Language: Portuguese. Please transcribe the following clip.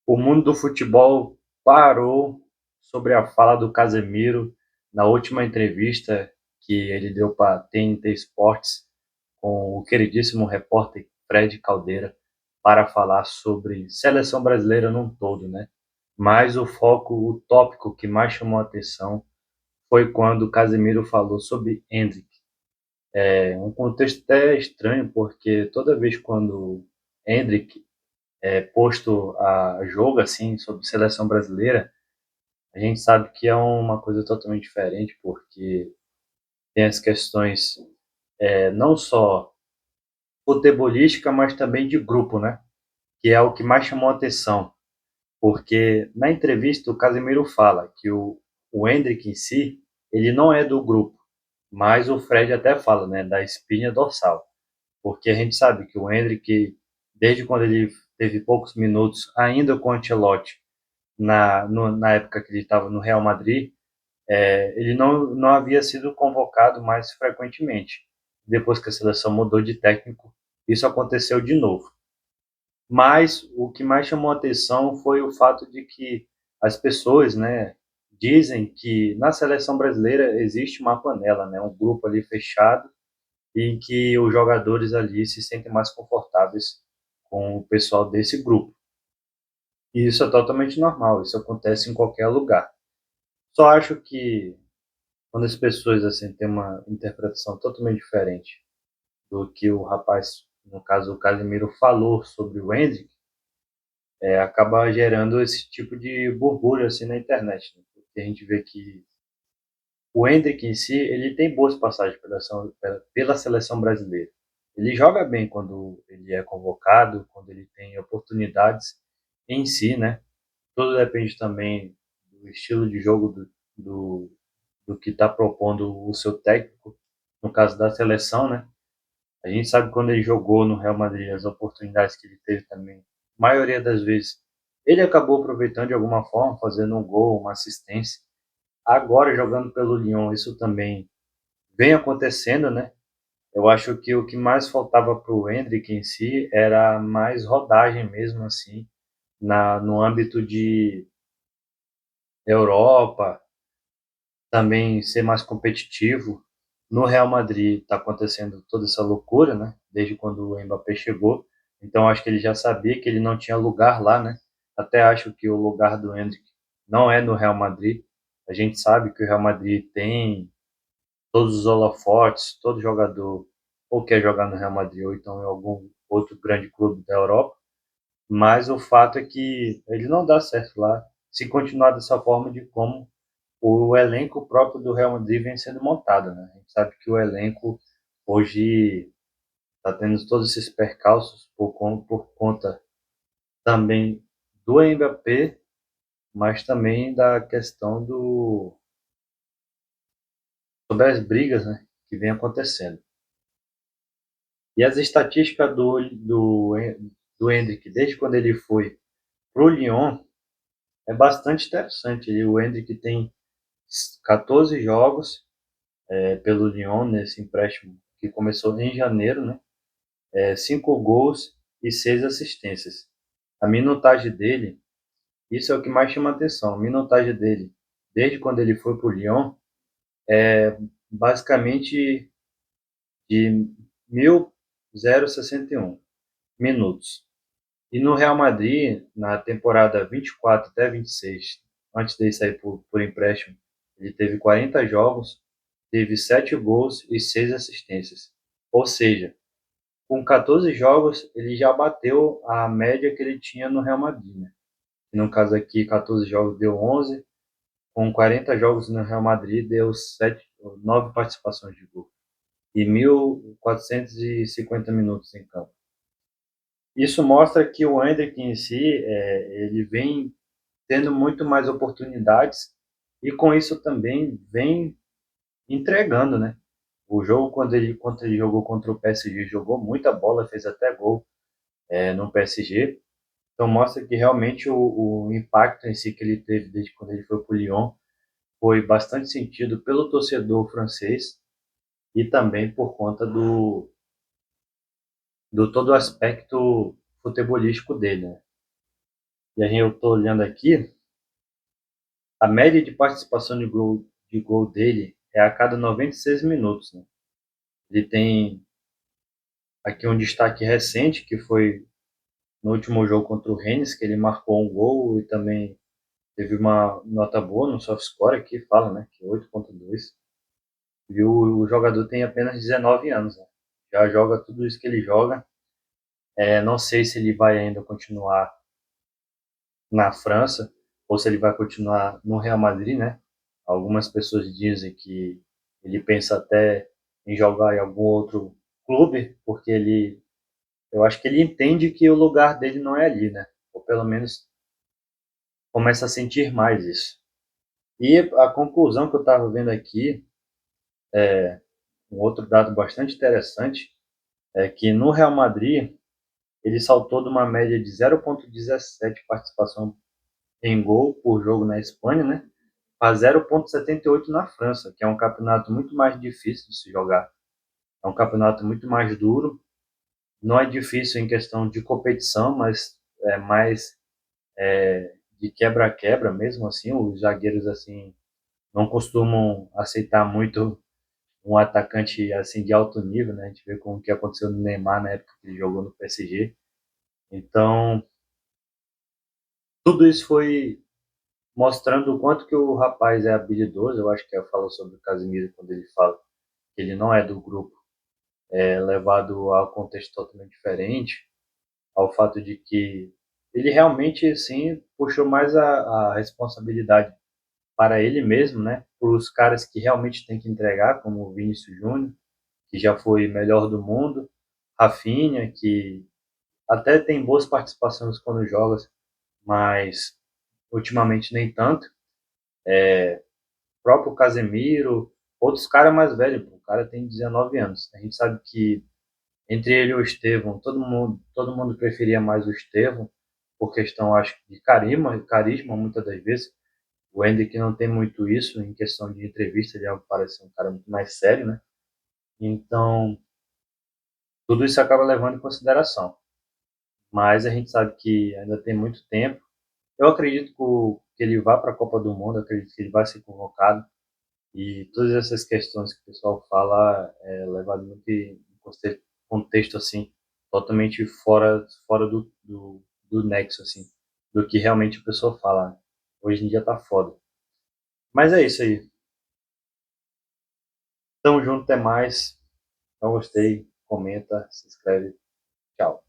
O mundo do futebol parou sobre a fala do Casemiro na última entrevista que ele deu para a TNT Sports com o queridíssimo repórter Fred Caldeira para falar sobre seleção brasileira num todo, né? Mas o foco, o tópico que mais chamou a atenção foi quando o Casemiro falou sobre Endrick. É um contexto até estranho, porque toda vez quando Endrick é posto a jogo assim sobre seleção brasileira, a gente sabe que é uma coisa totalmente diferente, porque tem as questões não só futebolística, mas também de grupo, né? Que é o que mais chamou a atenção, porque na entrevista o Casemiro fala que o Endrick em si, ele não é do grupo, mas o Fred até fala, né, da espinha dorsal, porque a gente sabe que o Endrick, desde quando ele teve poucos minutos, ainda com o Ancelotti, na época que ele estava no Real Madrid, ele não havia sido convocado mais frequentemente. Depois que a seleção mudou de técnico, isso aconteceu de novo. Mas o que mais chamou a atenção foi o fato de que as pessoas, né, dizem que na seleção brasileira existe uma panela, né, um grupo ali fechado em que os jogadores ali se sentem mais confortáveis com o pessoal desse grupo. E isso é totalmente normal, isso acontece em qualquer lugar. Só acho que quando as pessoas assim têm uma interpretação totalmente diferente do que o rapaz, no caso o Casemiro, falou sobre o Endrick, acaba gerando esse tipo de borbulha assim na internet, né? Porque a gente vê que o Endrick em si, ele tem boas passagens pela seleção brasileira. Ele joga bem quando ele é convocado, quando ele tem oportunidades em si, né? Tudo depende também do estilo de jogo do, do que está propondo o seu técnico, no caso da seleção, né? A gente sabe quando ele jogou no Real Madrid, as oportunidades que ele teve também, a maioria das vezes, ele acabou aproveitando de alguma forma, fazendo um gol, uma assistência. Agora, jogando pelo Lyon, isso também vem acontecendo, né? Eu acho que o que mais faltava para o Endrick em si era mais rodagem mesmo, assim, no âmbito de Europa, também ser mais competitivo. No Real Madrid está acontecendo toda essa loucura, né? Desde quando o Mbappé chegou. Então acho que ele já sabia que ele não tinha lugar lá, né? Até acho que o lugar do Endrick não é no Real Madrid. A gente sabe que o Real Madrid tem todos os holofotes, todo jogador ou quer jogar no Real Madrid ou então em algum outro grande clube da Europa. Mas o fato é que ele não dá certo lá. Se continuar dessa forma de como o elenco próprio do Real Madrid vem sendo montado, né? A gente sabe que o elenco hoje está tendo todos esses percalços por conta também do Mbappé, mas também da questão sobre as brigas, né, que vem acontecendo. E as estatísticas do Endrick, desde quando ele foi pro Lyon, é bastante interessante. O Endrick tem 14 jogos pelo Lyon nesse empréstimo que começou em janeiro, né? 5 gols e 6 assistências. A minutagem dele, isso é o que mais chama atenção. A minutagem dele, desde quando ele foi para o Lyon, basicamente de 1.061 minutos. E no Real Madrid, na temporada 24 até 26, antes de sair por empréstimo, ele teve 40 jogos, teve 7 gols e 6 assistências. Ou seja, com 14 jogos, ele já bateu a média que ele tinha no Real Madrid, né? No caso aqui, 14 jogos deu 11, com 40 jogos no Real Madrid deu 9 participações de gol e 1.450 minutos em campo. Isso mostra que o Endrick em si, ele vem tendo muito mais oportunidades e com isso também vem entregando, né? O jogo, quando ele jogou contra o PSG, jogou muita bola, fez até gol no PSG. Então mostra que realmente o impacto em si que ele teve desde quando ele foi para o Lyon foi bastante sentido pelo torcedor francês e também por conta do todo o aspecto futebolístico dele, né? E aí eu tô olhando aqui, a média de participação de gol dele é a cada 96 minutos, né? Ele tem aqui um destaque recente, que foi no último jogo contra o Rennes, que ele marcou um gol e também teve uma nota boa no SofaScore aqui, fala, né, que é 8.2. E o jogador tem apenas 19 anos, né? Já joga tudo isso que ele joga. Não sei se ele vai ainda continuar na França ou se ele vai continuar no Real Madrid, né? Algumas pessoas dizem que ele pensa até em jogar em algum outro clube, porque eu acho que ele entende que o lugar dele não é ali, né? Ou pelo menos começa a sentir mais isso. E a conclusão que eu estava vendo aqui, um outro dado bastante interessante, é que no Real Madrid ele saltou de uma média de 0,17 participação em gol por jogo na Espanha, né, para 0,78 na França, que é um campeonato muito mais difícil de se jogar. É um campeonato muito mais duro. Não é difícil em questão de competição, mas é mais de quebra-quebra mesmo assim. Os zagueiros assim não costumam aceitar muito um atacante assim de alto nível, né? A gente vê como que aconteceu no Neymar na época que ele jogou no PSG. Então, tudo isso foi mostrando o quanto que o rapaz é habilidoso. Eu acho que eu falo sobre o Casemiro quando ele fala que ele não é do grupo, levado a um contexto totalmente diferente, ao fato de que ele realmente, sim, puxou mais a responsabilidade para ele mesmo, né? Para os caras que realmente tem que entregar, como o Vinícius Júnior, que já foi melhor do mundo, Rafinha, que até tem boas participações quando joga, mas ultimamente nem tanto. O próprio Casemiro, outros caras mais velhos, o cara tem 19 anos. A gente sabe que entre ele e o Estevão, todo mundo preferia mais o Estevão, por questão, acho, de carisma, muitas das vezes. O Hendrick não tem muito isso em questão de entrevista, ele parece um cara muito mais sério, né? Então, tudo isso acaba levando em consideração. Mas a gente sabe que ainda tem muito tempo. Eu acredito que ele vá para a Copa do Mundo, acredito que ele vai ser convocado. E todas essas questões que o pessoal fala é levado muito em contexto assim, totalmente fora do nexo, assim, do que realmente a pessoa fala, né? Hoje em dia tá foda. Mas é isso aí. Tamo junto, até mais. Não gostei, comenta, se inscreve. Tchau.